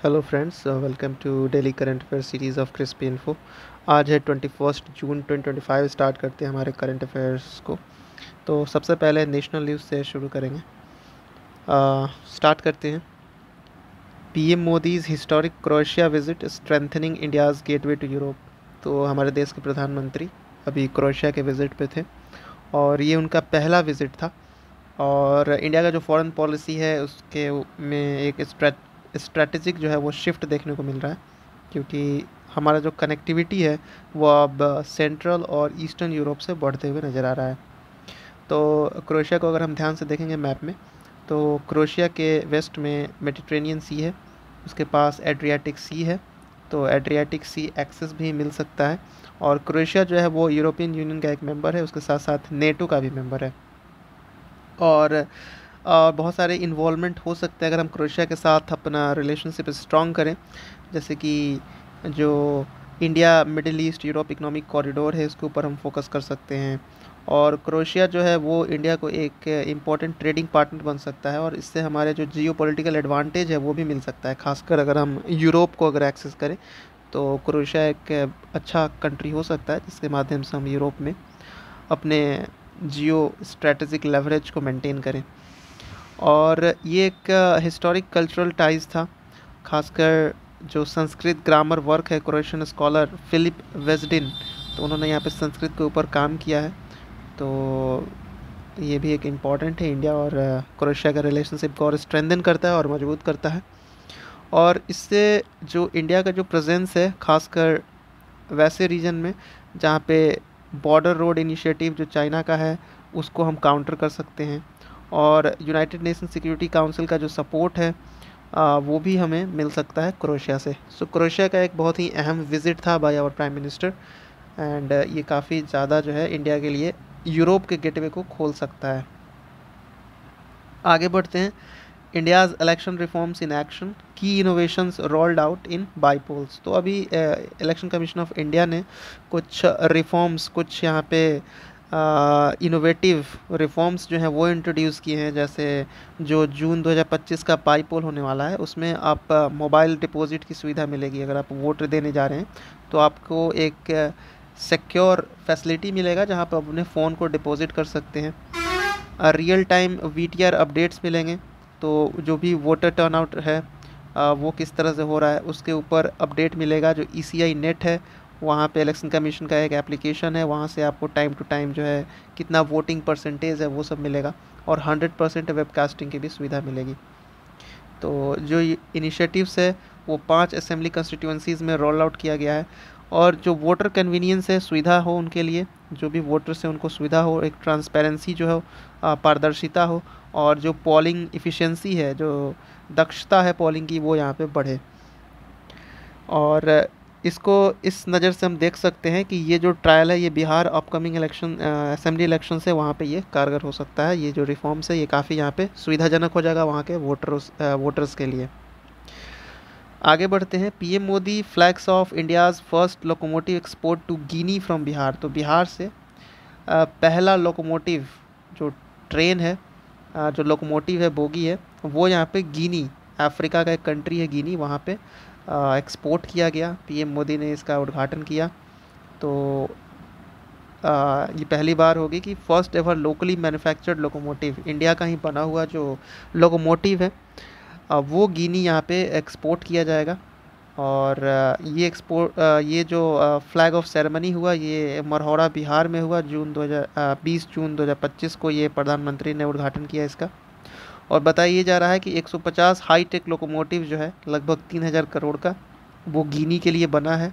Hello friends, welcome to daily current affair series of crispy info. आज है 21 जून 2025। Start करते हैं हमारे करंट अफेयर्स को। तो सबसे पहले नेशनल न्यूज़ से शुरू करेंगे। स्टार्ट करते हैं। PM Modi's historic Croatia visit strengthening India's gateway to Europe. तो हमारे देश के प्रधानमंत्री अभी क्रोएशिया के विज़िट पे थे और ये उनका पहला विज़िट था। और इंडिया का जो फॉरेन पॉलिसी है उसके में एक स्ट्रैटेजिक जो है वो शिफ्ट देखने को मिल रहा है, क्योंकि हमारा जो कनेक्टिविटी है वो अब सेंट्रल और ईस्टर्न यूरोप से बढ़ते हुए नज़र आ रहा है। तो क्रोएशिया को अगर हम ध्यान से देखेंगे मैप में, तो क्रोएशिया के वेस्ट में मेडिटेरेनियन सी है, उसके पास एड्रियाटिक सी है, तो एड्रियाटिक सी एक्सेस भी मिल सकता है। और क्रोएशिया जो है वो यूरोपियन यूनियन का एक मेंबर है, उसके साथ साथ नेटो का भी मेंबर है। और बहुत सारे इन्वॉल्वमेंट हो सकते हैं अगर हम क्रोएशिया के साथ अपना रिलेशनशिप स्ट्रॉन्ग करें, जैसे कि जो India middle east Europe economic corridor है उसके ऊपर हम फोकस कर सकते हैं। और क्रोएशिया जो है वो इंडिया को एक इम्पॉर्टेंट ट्रेडिंग पार्टनर बन सकता है और इससे हमारे जो जियो पॉलिटिकल एडवांटेज है वो भी मिल सकता है, खासकर अगर हम यूरोप को अगर एक्सेस करें तो क्रोएशिया एक अच्छा कंट्री हो सकता है जिसके माध्यम से हम यूरोप में अपने जियो स्ट्रेटेजिक लेवरेज को मेंटेन करें। और ये एक हिस्टोरिक कल्चरल टाइज था, खासकर जो संस्कृत ग्रामर वर्क है क्रोएशियन स्कॉलर फिलिप वेजडिन, तो उन्होंने यहाँ पे संस्कृत के ऊपर काम किया है। तो ये भी एक इम्पॉर्टेंट है, इंडिया और क्रोएशिया का रिलेशनशिप को और स्ट्रेंथन करता है और मजबूत करता है। और इससे जो इंडिया का जो प्रेजेंस है खासकर वैसे रीजन में जहाँ पे बॉर्डर रोड इनिशिएटिव जो चाइना का है उसको हम काउंटर कर सकते हैं। और यूनाइटेड नेशन सिक्योरिटी काउंसिल का जो सपोर्ट है वो भी हमें मिल सकता है क्रोएशिया से। सो क्रोएशिया का एक बहुत ही अहम विजिट था by our prime minister, and ये काफ़ी ज़्यादा जो है इंडिया के लिए यूरोप के गेटवे को खोल सकता है। आगे बढ़ते हैं। India's election reforms in action, key innovations rolled out in bypolls. तो अभी इलेक्शन कमीशन ऑफ इंडिया ने कुछ रिफॉर्म्स, कुछ यहाँ पे इनोवेटिव रिफॉर्म्स जो हैं वो इंट्रोड्यूस किए हैं। जैसे जो जून 2025 का बाई पोल होने वाला है उसमें आप मोबाइल डिपॉजिट की सुविधा मिलेगी। अगर आप वोट देने जा रहे हैं तो आपको एक सिक्योर फैसिलिटी मिलेगा जहां पर आप अपने फ़ोन को डिपॉजिट कर सकते हैं। रियल टाइम वीटीआर अपडेट्स मिलेंगे, तो जो भी वोटर टर्नआउट है वो किस तरह से हो रहा है उसके ऊपर अपडेट मिलेगा। जो ईसीआई नेट है वहाँ पे इलेक्शन कमीशन का एक एप्लीकेशन है, वहाँ से आपको टाइम टू टाइम जो है कितना वोटिंग परसेंटेज है वो सब मिलेगा। और 100% वेबकास्टिंग की भी सुविधा मिलेगी। तो जो इनिशिएटिव्स है वो 5 असेंबली कंस्टिट्यूंसीज़ में रोल आउट किया गया है। और जो वोटर कन्वीनियंस है, सुविधा हो उनके लिए, जो भी वोटर्स हैं उनको सुविधा हो, एक ट्रांसपेरेंसी जो है पारदर्शिता हो, और जो पोलिंग इफ़िशेंसी है, जो दक्षता है पोलिंग की, वो यहाँ पे बढ़े। और इसको इस नज़र से हम देख सकते हैं कि ये जो ट्रायल है ये Bihar upcoming election assembly election से वहाँ पे ये कारगर हो सकता है। ये जो रिफॉर्म्स है ये काफ़ी यहाँ पे सुविधाजनक हो जाएगा वहाँ के वोटर्स के लिए। आगे बढ़ते हैं। PM Modi flags off India's first locomotive export to Guinea from Bihar. तो बिहार से पहला लोकोमोटिव जो ट्रेन है, जो लोकोमोटिव है, बोगी है, वो यहाँ पे गिनी, अफ्रीका का एक कंट्री है गिनी, वहाँ पे एक्सपोर्ट किया गया। पीएम मोदी ने इसका उद्घाटन किया। तो ये पहली बार होगी कि first ever locally manufactured locomotive, India का ही बना हुआ जो लोकोमोटिव है वो गिनी यहाँ पे एक्सपोर्ट किया जाएगा। और ये जो फ्लैग ऑफ सेरेमनी हुआ ये मरहौरा बिहार में हुआ। 20 जून 2025 को ये प्रधानमंत्री ने उद्घाटन किया इसका। और बताया जा रहा है कि 150 हाई टेक लोकोमोटिव जो है लगभग 3000 करोड़ का वो गिनी के लिए बना है।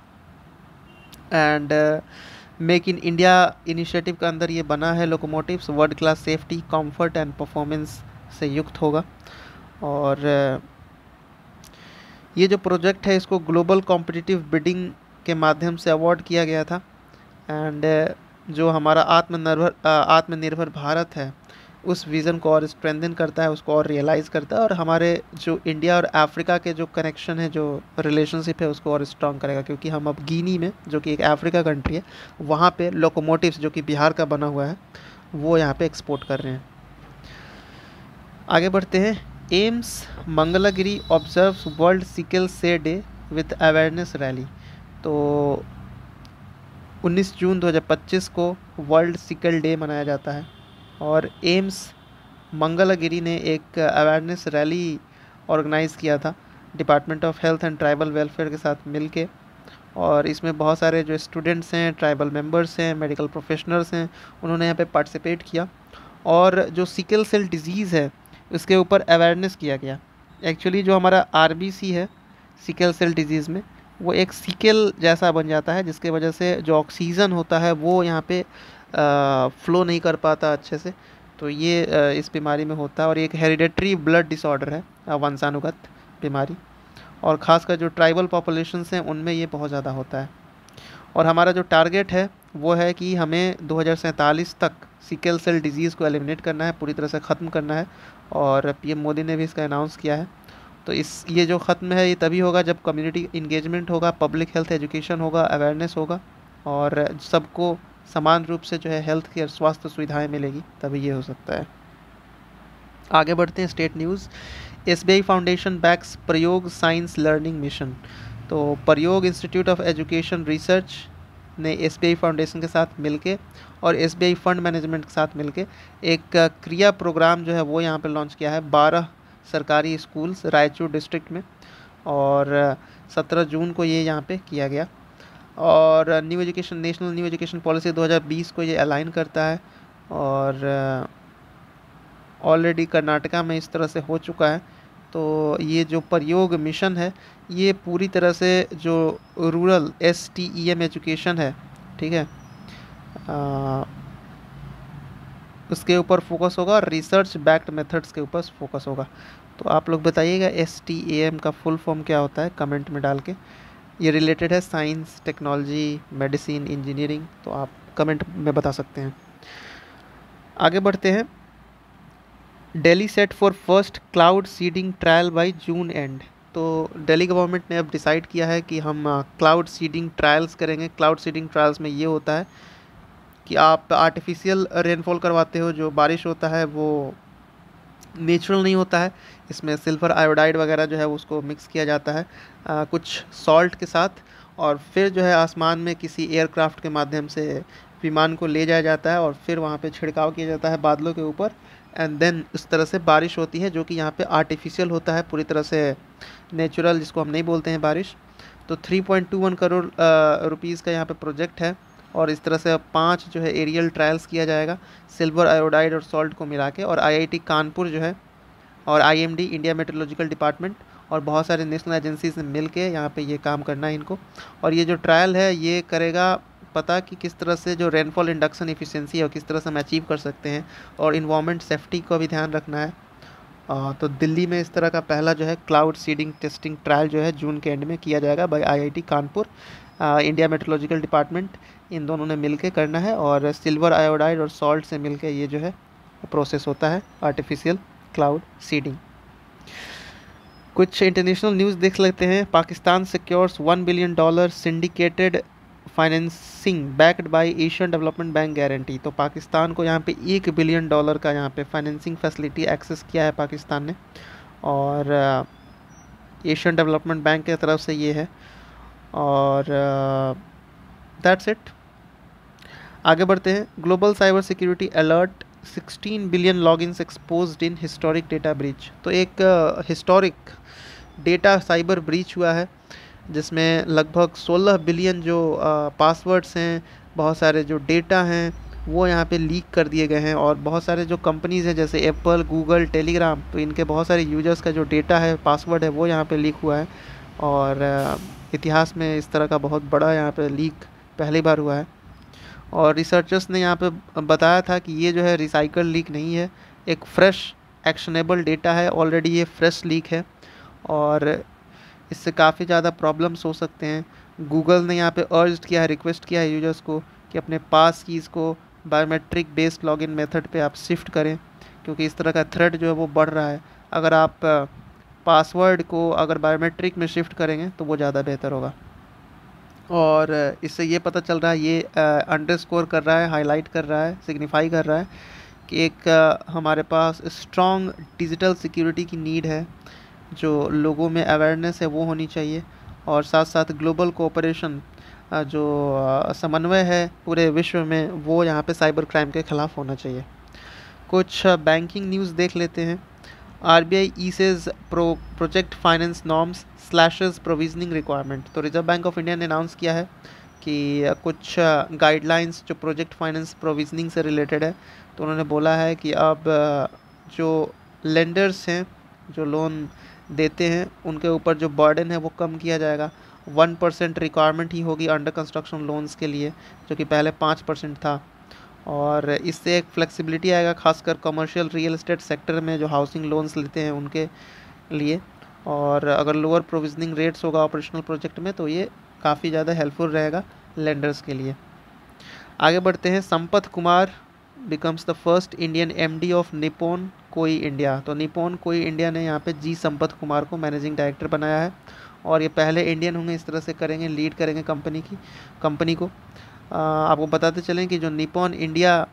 And make in India initiative के अंदर ये बना है locomotives. World class safety, comfort and performance से युक्त होगा। और ये जो प्रोजेक्ट है इसको ग्लोबल कॉम्पिटिटिव बिडिंग के माध्यम से अवार्ड किया गया था। एंड जो हमारा आत्मनिर्भर भारत है उस विज़न को और स्ट्रेंथन करता है, उसको और रियलाइज़ करता है, और हमारे जो इंडिया और अफ्रीका के जो कनेक्शन है, जो रिलेशनशिप है, उसको और स्ट्रॉन्ग करेगा। क्योंकि हम अब गिनी में, जो कि एक अफ्रीका कंट्री है, वहाँ पे लोकोमोटिव्स जो कि बिहार का बना हुआ है वो यहाँ पे एक्सपोर्ट कर रहे हैं। आगे बढ़ते हैं। AIIMS Mangalagiri observes world sickle से डे विथ अवेयरनेस रैली। तो 19 जून 2025 को वर्ल्ड सिकल डे मनाया जाता है और एम्स मंगलागिरी ने एक अवेयरनेस रैली ऑर्गेनाइज़ किया था department of health and tribal welfare के साथ मिलके। और इसमें बहुत सारे जो स्टूडेंट्स हैं, ट्राइबल मेंबर्स हैं, मेडिकल प्रोफेशनल्स हैं, उन्होंने यहाँ पे पार्टिसिपेट किया और जो सिकल सेल डिजीज़ है उसके ऊपर अवेयरनेस किया गया। एक्चुअली जो हमारा आरबीसी है सिकल सेल डिजीज़ में, वो एक सिकल जैसा बन जाता है जिसके वजह से जो ऑक्सीजन होता है वो यहाँ पे फ्लो नहीं कर पाता अच्छे से। तो ये इस बीमारी में होता है और ये एक हेरिडेटरी ब्लड डिसऑर्डर है, वंशानुगत बीमारी। और ख़ासकर जो ट्राइबल पॉपुलेशंस हैं उनमें ये बहुत ज़्यादा होता है। और हमारा जो टारगेट है वो है कि हमें 2047 तक सिकल सेल डिजीज़ को एलिमिनेट करना है, पूरी तरह से ख़त्म करना है। और पीएम मोदी ने भी इसका अनाउंस किया है। तो ये जो ख़त्म है ये तभी होगा जब कम्युनिटी इंगेजमेंट होगा, पब्लिक हेल्थ एजुकेशन होगा, अवेयरनेस होगा और सबको समान रूप से जो है हेल्थ केयर स्वास्थ्य सुविधाएं मिलेगी, तभी ये हो सकता है। आगे बढ़ते हैं state news. SBI foundation backs Prayog science learning mission. तो Prayog institute of education research ने एसबीआई फाउंडेशन के साथ मिलके और एसबीआई फंड मैनेजमेंट के साथ मिलके एक क्रिया प्रोग्राम जो है वो यहाँ पे लॉन्च किया है 12 सरकारी स्कूल्स रायचूर डिस्ट्रिक्ट में। और 17 जून को ये यहाँ पे किया गया। और नेशनल न्यू एजुकेशन पॉलिसी 2020 को ये अलाइन करता है और ऑलरेडी कर्नाटका में इस तरह से हो चुका है। तो ये जो प्रयोग मिशन है ये पूरी तरह से जो रूरल STEM एजुकेशन है, ठीक है, उसके ऊपर फोकस होगा और रिसर्च बैक्ड मेथड्स के ऊपर फोकस होगा। तो आप लोग बताइएगा STEM का फुल फॉर्म क्या होता है कमेंट में डाल के। ये रिलेटेड है साइंस, टेक्नोलॉजी, मेडिसिन, इंजीनियरिंग, तो आप कमेंट में बता सकते हैं। आगे बढ़ते हैं। Delhi set for first cloud seeding trial by June and. तो दिल्ली गवर्नमेंट ने अब डिसाइड किया है कि हम क्लाउड सीडिंग ट्रायल्स करेंगे। क्लाउड सीडिंग ट्रायल्स में ये होता है कि आप आर्टिफिशियल रेनफॉल करवाते हो, जो बारिश होता है वो नेचुरल नहीं होता है, इसमें सिल्वर आयोडाइड वगैरह जो है उसको मिक्स किया जाता है कुछ सॉल्ट के साथ, और फिर जो है आसमान में किसी एयरक्राफ्ट के माध्यम से विमान को ले जाया जाता है और फिर वहाँ पे छिड़काव किया जाता है बादलों के ऊपर, एंड देन इस तरह से बारिश होती है, जो कि यहाँ पे आर्टिफिशियल होता है, पूरी तरह से नेचुरल जिसको हम नहीं बोलते हैं बारिश। तो 3.21 करोड़ रुपीज़ का यहाँ पे प्रोजेक्ट है और इस तरह से 5 जो है एरियल ट्रायल्स किया जाएगा सिल्वर आयोडाइड और सॉल्ट को मिला के। और IIT कानपुर जो है और IMD इंडिया मेट्रोलॉजिकल डिपार्टमेंट और बहुत सारे नेशनल एजेंसीज ने मिल के यहाँ पे ये काम करना है इनको। और ये जो ट्रायल है ये करेगा पता कि किस तरह से जो रेनफॉल इंडक्शन इफिशिएंसी है और किस तरह से हम अचीव कर सकते हैं, और इन्वायरमेंट सेफ्टी को भी ध्यान रखना है। तो दिल्ली में इस तरह का पहला जो है क्लाउड सीडिंग टेस्टिंग ट्रायल जो है जून के एंड में किया जाएगा by IIT Kanpur, India meteorological department, इन दोनों ने मिलके करना है। और सिल्वर आयोडाइड और सॉल्ट से मिलके ये जो है प्रोसेस होता है आर्टिफिशियल क्लाउड सीडिंग। कुछ इंटरनेशनल न्यूज़ देख लेते हैं। Pakistan secures $1 billion syndicated financing backed by Asian development bank guarantee. तो पाकिस्तान को यहाँ पे $1 बिलियन का यहाँ पे फाइनेंसिंग फैसिलिटी एक्सेस किया है पाकिस्तान ने, और एशियन डेवलपमेंट बैंक की तरफ से ये है। और दैट्स इट। आगे बढ़ते हैं। Global cyber security alert 16 billion logins exposed इन हिस्टोरिक डेटा ब्रीच। तो एक हिस्टोरिक डेटा साइबर ब्रीच हुआ है जिसमें लगभग 16 बिलियन जो पासवर्ड्स हैं, बहुत सारे जो डेटा हैं वो यहाँ पे लीक कर दिए गए हैं। और बहुत सारे जो कंपनीज़ हैं जैसे एप्पल, गूगल, टेलीग्राम, तो इनके बहुत सारे यूजर्स का जो डेटा है, पासवर्ड है, वो यहाँ पे लीक हुआ है। और इतिहास में इस तरह का बहुत बड़ा यहाँ पे लीक पहली बार हुआ है। और रिसर्चर्स ने यहाँ पे बताया था कि ये जो है रिसाइकल लीक नहीं है, एक फ्रेश एक्शनेबल डेटा है, ऑलरेडी ये फ्रेश लीक है और इससे काफ़ी ज़्यादा प्रॉब्लम्स हो सकते हैं। गूगल ने यहाँ पे अर्ज किया है, रिक्वेस्ट किया है यूजर्स को कि अपने पास कीज़ को बायोमेट्रिक बेस्ड लॉगिन मेथड पे आप शिफ्ट करें, क्योंकि इस तरह का थ्रेट जो है वो बढ़ रहा है। अगर आप पासवर्ड को अगर बायोमेट्रिक में शिफ्ट करेंगे तो वो ज़्यादा बेहतर होगा। और इससे ये पता चल रहा है, ये अंडरस्कोर कर रहा है, हाईलाइट कर रहा है, सिग्निफाई कर रहा है कि एक हमारे पास स्ट्रॉन्ग डिजिटल सिक्योरिटी की नीड है, जो लोगों में अवेयरनेस है वो होनी चाहिए, और साथ साथ ग्लोबल कोऑपरेशन, जो समन्वय है पूरे विश्व में, वो यहाँ पे साइबर क्राइम के खिलाफ होना चाहिए। कुछ बैंकिंग न्यूज़ देख लेते हैं। RBI eases project finance norms slashes provisioning requirement. तो रिजर्व बैंक ऑफ इंडिया ने अनाउंस किया है कि कुछ गाइडलाइंस जो प्रोजेक्ट फाइनेंस प्रोविजनिंग से रिलेटेड है, तो उन्होंने बोला है कि अब जो लेंडर्स हैं, जो लोन देते हैं, उनके ऊपर जो बर्डन है वो कम किया जाएगा। 1% रिक्वायरमेंट ही होगी अंडर कंस्ट्रक्शन लोन्स के लिए, जो कि पहले 5% था। और इससे एक फ्लेक्सिबिलिटी आएगा, खासकर कमर्शियल रियल एस्टेट सेक्टर में जो हाउसिंग लोन्स लेते हैं उनके लिए। और अगर लोअर प्रोविजनिंग रेट्स होगा ऑपरेशनल प्रोजेक्ट में, तो ये काफ़ी ज़्यादा हेल्पफुल रहेगा लेंडर्स के लिए। आगे बढ़ते हैं। Sampat Kumar becomes the first Indian MD of Nippon Koei India. तो निप्पॉन कोई इंडिया ने यहाँ पे जी संपत कुमार को मैनेजिंग डायरेक्टर बनाया है, और ये पहले इंडियन होंगे इस तरह से करेंगे, लीड करेंगे कंपनी को। आपको बताते चलें कि जो निप्पॉन इंडिया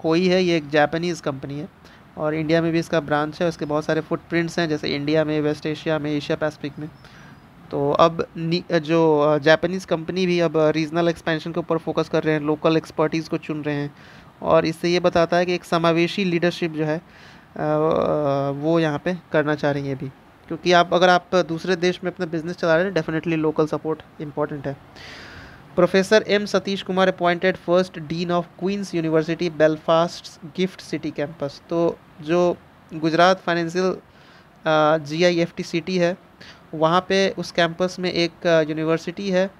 कोई है, ये एक जापानीज़ कंपनी है, और इंडिया में भी इसका ब्रांच है। उसके बहुत सारे फुटप्रिंट्स हैं, जैसे इंडिया में, वेस्ट एशिया में, एशिया पैसिफिक में। तो अब जो जापानीज़ कंपनी भी अब रीजनल एक्सपेंशन के ऊपर फोकस कर रहे हैं, लोकल एक्सपर्टीज़ को चुन रहे हैं, और इससे ये बताता है कि एक समावेशी लीडरशिप जो है वो यहाँ पे करना चाह रही है अभी, क्योंकि अगर आप दूसरे देश में अपना बिजनेस चला रहे हैं, डेफिनेटली लोकल सपोर्ट इम्पॉर्टेंट है। Professor M Satish Kumar appointed first dean of Queen's University Belfast GIFT city campus. तो जो गुजरात फाइनेंशियल GIFT सिटी है, वहाँ पे उस कैंपस में एक यूनिवर्सिटी है,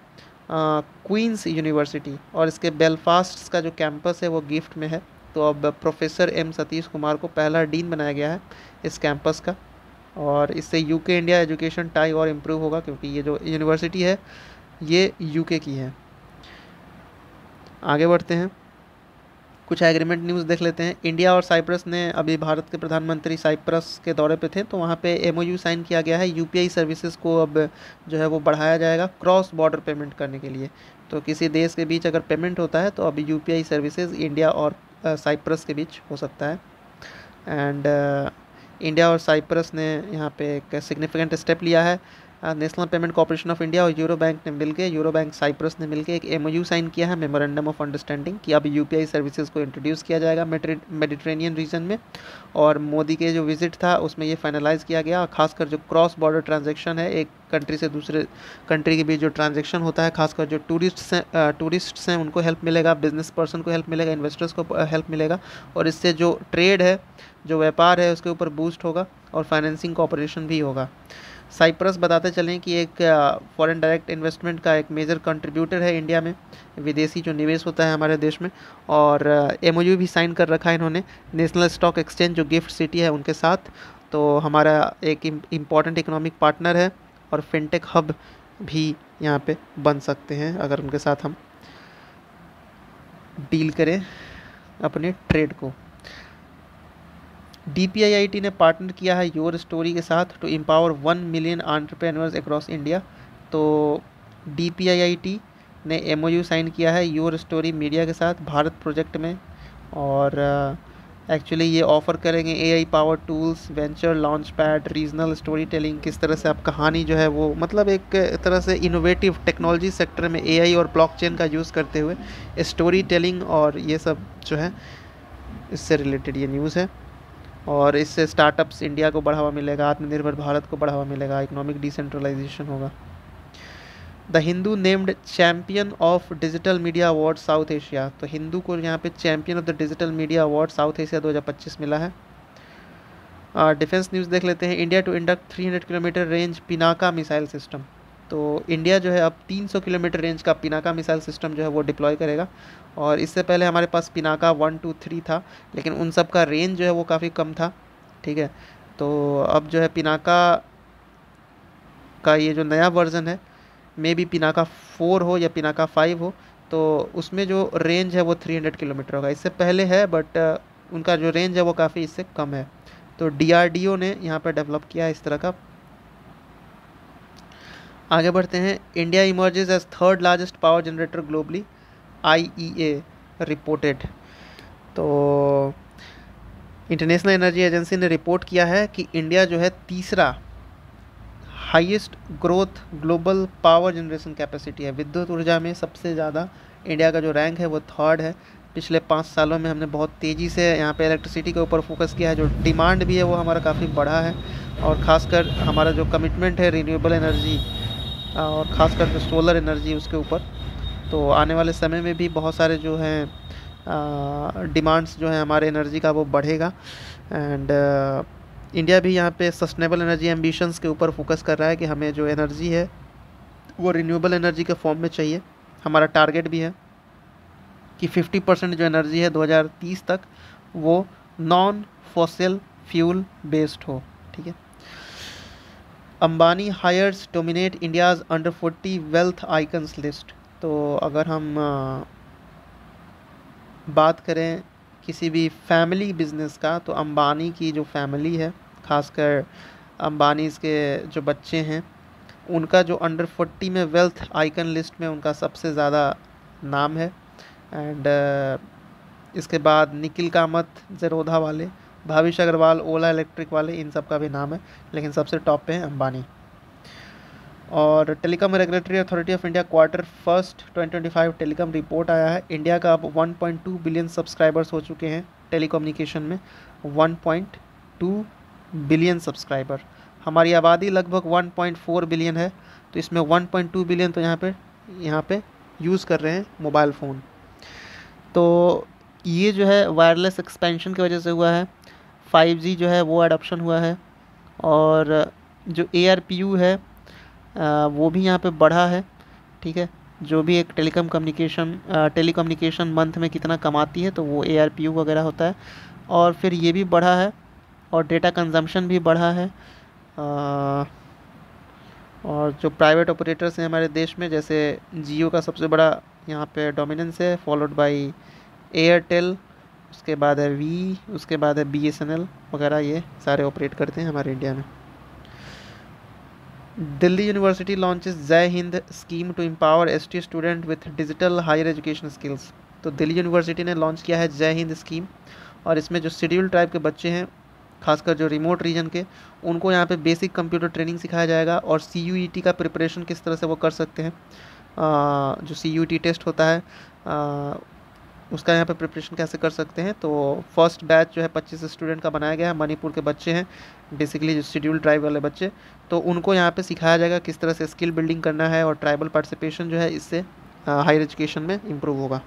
क्वींस यूनिवर्सिटी, और इसके बेलफास्ट का जो कैंपस है वो गिफ्ट में है। तो अब प्रोफेसर एम सतीश कुमार को पहला डीन बनाया गया है इस कैंपस का, और इससे यूके इंडिया एजुकेशन टाई और इम्प्रूव होगा, क्योंकि ये जो यूनिवर्सिटी है ये यूके की है। आगे बढ़ते हैं। कुछ एग्रीमेंट न्यूज़ देख लेते हैं। इंडिया और साइप्रस ने, अभी भारत के प्रधानमंत्री साइप्रस के दौरे पे थे, तो वहाँ पे MOU साइन किया गया है। UPI सर्विसेज को अब जो है वो बढ़ाया जाएगा क्रॉस बॉर्डर पेमेंट करने के लिए। तो किसी देश के बीच अगर पेमेंट होता है, तो अभी UPI सर्विसेज इंडिया और साइप्रस के बीच हो सकता है। एंड इंडिया और साइप्रस ने यहाँ पे एक सिग्निफिकेंट स्टेप लिया है। National payment corporation of India और यूरो बैंक ने मिलकर, यूरो बैंक साइप्रस ने मिलकर एक MOU साइन किया है, मेमोरेंडम ऑफ अंडरस्टैंडिंग, कि अब UPI सर्विसेज को इंट्रोड्यूस किया जाएगा मेडिटेरेनियन रीजन में। और मोदी के जो विजिट था उसमें ये फाइनलाइज किया गया। खासकर जो क्रॉस बॉर्डर ट्रांजैक्शन है, एक कंट्री से दूसरे कंट्री के बीच जो ट्रांजैक्शन होता है, खासकर जो टूरिस्ट्स हैं उनको हेल्प मिलेगा, बिजनेस पर्सन को हेल्प मिलेगा, इन्वेस्टर्स को हेल्प मिलेगा, और इससे जो ट्रेड है, जो व्यापार है, उसके ऊपर बूस्ट होगा, और फाइनेंसिंग कॉपरेशन भी होगा। साइप्रस बताते चलें कि एक फॉरेन डायरेक्ट इन्वेस्टमेंट का एक मेजर कंट्रीब्यूटर है इंडिया में, विदेशी जो निवेश होता है हमारे देश में। और MOU भी साइन कर रखा है इन्होंने नेशनल स्टॉक एक्सचेंज जो गिफ्ट सिटी है उनके साथ। तो हमारा एक इम्पॉर्टेंट इकोनॉमिक पार्टनर है, और फिनटेक हब भी यहाँ पे बन सकते हैं अगर उनके साथ हम डील करें अपने ट्रेड को। DPIIT ने पार्टनर किया है योर स्टोरी के साथ to empower 1 million entrepreneurs across India. तो DPIIT ने MOU साइन किया है योर स्टोरी मीडिया के साथ भारत प्रोजेक्ट में, और एक्चुअली ये ऑफ़र करेंगे AI power tools, venture launch pad, regional story telling, किस तरह से आप कहानी जो है वो, मतलब एक तरह से इनोवेटिव टेक्नोलॉजी सेक्टर में AI और ब्लॉकचेन का यूज़ करते हुए स्टोरी टेलिंग, और ये सब जो है इससे रिलेटेड ये न्यूज़ है। और इससे स्टार्टअप्स इंडिया को बढ़ावा मिलेगा, आत्मनिर्भर भारत को बढ़ावा मिलेगा, इकोनॉमिक डिसेंट्रलाइजेशन होगा। The Hindu named champion of digital media award South Asia. तो हिंदू को यहाँ पे champion of the digital media award South Asia 2025 मिला है। डिफेंस न्यूज़ देख लेते हैं। India to induct 300 kilometre range Pinaka missile system. तो इंडिया जो है अब 300 किलोमीटर रेंज का पिनाका मिसाइल सिस्टम जो है वो डिप्लॉय करेगा, और इससे पहले हमारे पास पिनाका 1, 2, 3 था, लेकिन उन सब का रेंज जो है वो काफ़ी कम था। ठीक है, तो अब जो है पिनाका का ये जो नया वर्जन है, मे बी पिनाका 4 हो या पिनाका 5 हो, तो उसमें जो रेंज है वो 300 किलोमीटर होगा। इससे पहले है, बट उनका जो रेंज है वो काफ़ी इससे कम है। तो DRDO ने यहाँ पर डेवलप किया इस तरह का। आगे बढ़ते हैं। India emerges as third largest power generator globally, IEA reported. तो इंटरनेशनल एनर्जी एजेंसी ने रिपोर्ट किया है कि इंडिया जो है तीसरा highest growth global power generation capacity है। विद्युत ऊर्जा में सबसे ज़्यादा इंडिया का जो रैंक है वो थर्ड है। पिछले 5 सालों में हमने बहुत तेज़ी से यहाँ पे इलेक्ट्रिसिटी के ऊपर फोकस किया है। जो डिमांड भी है वो हमारा काफ़ी बढ़ा है, और ख़ासकर हमारा जो कमिटमेंट है रिन्यूएबल एनर्जी और ख़ासकर जो सोलर एनर्जी उसके ऊपर, तो आने वाले समय में भी बहुत सारे जो हैं डिमांड्स जो हैं हमारे एनर्जी का वो बढ़ेगा। एंड इंडिया भी यहाँ पे सस्टेनेबल एनर्जी एम्बिशंस के ऊपर फोकस कर रहा है कि हमें जो एनर्जी है वो रिन्यूएबल एनर्जी के फॉर्म में चाहिए। हमारा टारगेट भी है कि 50% जो एनर्जी है 2030 तक वो नॉन फॉसिल फ्यूल बेस्ड हो। ठीक है। Ambani heirs dominate India's under 40 wealth icons list. तो अगर हम बात करें किसी भी फैमिली बिजनेस का, तो अंबानी की जो फैमिली है, खासकर अंबानी के जो बच्चे हैं, उनका जो अंडर 40 में वेल्थ आइकन लिस्ट में उनका सबसे ज़्यादा नाम है। एंड इसके बाद निखिल कामत, ज़ेरोधा वाले, भाविश अग्रवाल, ओला इलेक्ट्रिक वाले, इन सब का भी नाम है, लेकिन सबसे टॉप पे है अंबानी। और telecom regulatory authority of India Q1 2025 telecom report आया है। इंडिया का अब 1.2 बिलियन सब्सक्राइबर्स हो चुके हैं टेलीकम्युनिकेशन में। 1.2 बिलियन सब्सक्राइबर। हमारी आबादी लगभग 1.4 बिलियन है, तो इसमें 1.2 बिलियन तो यहाँ पे यूज़ कर रहे हैं मोबाइल फ़ोन। तो ये जो है वायरलेस एक्सपेंशन की वजह से हुआ है। 5G जो है वो अडॉप्शन हुआ है, और जो ARPU है वो भी यहाँ पे बढ़ा है। ठीक है। जो भी एक टेलीकम्युनिकेशन मंथ में कितना कमाती है, तो वो ARPU वगैरह होता है, और फिर ये भी बढ़ा है, और डेटा कंजम्पशन भी बढ़ा है। और जो प्राइवेट ऑपरेटर्स हैं हमारे देश में, जैसे जियो का सबसे बड़ा यहाँ पे डोमिनेंस है, फॉलोड बाय एयरटेल, उसके बाद है वी, उसके बाद है BSNL वगैरह, ये सारे ऑपरेट करते हैं हमारे इंडिया में। Delhi University launches Jai Hind scheme to empower ST student with digital higher education skills. तो दिल्ली यूनिवर्सिटी ने लॉन्च किया है जय हिंद स्कीम, और इसमें जो शेड्यूल ट्राइब के बच्चे हैं, खासकर जो रिमोट रीजन के, उनको यहाँ पे बेसिक कंप्यूटर ट्रेनिंग सिखाया जाएगा, और CUET का प्रिपरेशन किस तरह से वो कर सकते हैं। जो CUET टेस्ट होता है उसका यहाँ पे प्रिपरेशन कैसे कर सकते हैं। तो फर्स्ट बैच जो है 25 स्टूडेंट का बनाया गया है। मणिपुर के बच्चे हैं, बेसिकली जो शेड्यूल ट्राइब वाले बच्चे, तो उनको यहाँ पे सिखाया जाएगा किस तरह से स्किल बिल्डिंग करना है, और ट्राइबल पार्टिसिपेशन जो है इससे हायर एजुकेशन में इम्प्रूव होगा।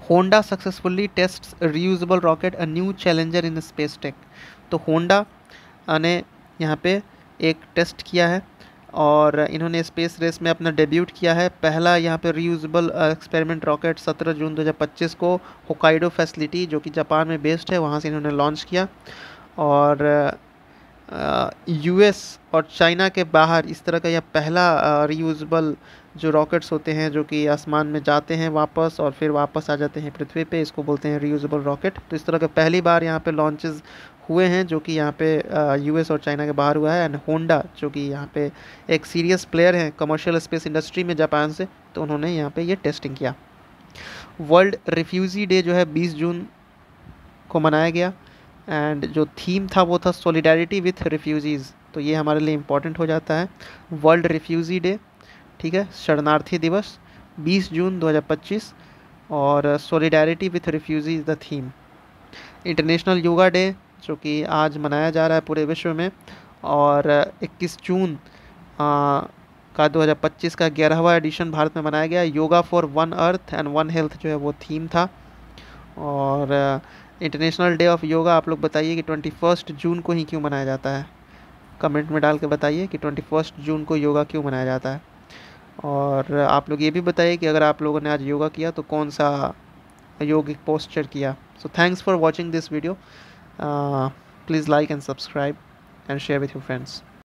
Honda successfully tests reusable rocket, a new challenger in space tech. तो होंडा ने यहाँ पे एक टेस्ट किया है, और इन्होंने स्पेस रेस में अपना डेब्यूट किया है। पहला यहाँ पे रीयूजेबल एक्सपेरिमेंट रॉकेट 17 जून 2025 को होकाइडो फैसिलिटी, जो कि जापान में बेस्ड है, वहाँ से इन्होंने लॉन्च किया। और US और चाइना के बाहर इस तरह का यह पहला रीयूजेबल जो रॉकेट्स होते हैं, जो कि आसमान में जाते हैं वापस और फिर वापस आ जाते हैं पृथ्वी पे, इसको बोलते हैं रीयूजेबल रॉकेट। तो इस तरह के पहली बार यहाँ पे लॉन्चेस हुए हैं, जो कि यहाँ पे US और चाइना के बाहर हुआ है। एंड होंडा, जो कि यहाँ पे एक सीरियस प्लेयर है कमर्शियल स्पेस इंडस्ट्री में जापान से, तो उन्होंने यहाँ पे ये टेस्टिंग किया। वर्ल्ड रिफ्यूजी डे जो है 20 जून को मनाया गया, एंड जो थीम था वो था सॉलिडारिटी विथ रिफ्यूजीज़। तो ये हमारे लिए इम्पॉर्टेंट हो जाता है, वर्ल्ड रिफ्यूजी डे। ठीक है, शरणार्थी दिवस 20 जून 2025, और solidarity with refugee is the theme. International yoga day, जो कि आज मनाया जा रहा है पूरे विश्व में, और 21 जून का 2025 का 11वां एडिशन भारत में मनाया गया। Yoga for one earth and one health जो है वो थीम था। और इंटरनेशनल डे ऑफ योगा आप लोग बताइए कि 21 जून को ही क्यों मनाया जाता है। कमेंट में डाल के बताइए कि 21 जून को योगा क्यों मनाया जाता है। और आप लोग ये भी बताइए कि अगर आप लोगों ने आज योगा किया तो कौन सा योगिक पोस्चर किया। So thanks for watching this video. Please like and subscribe and share with your friends.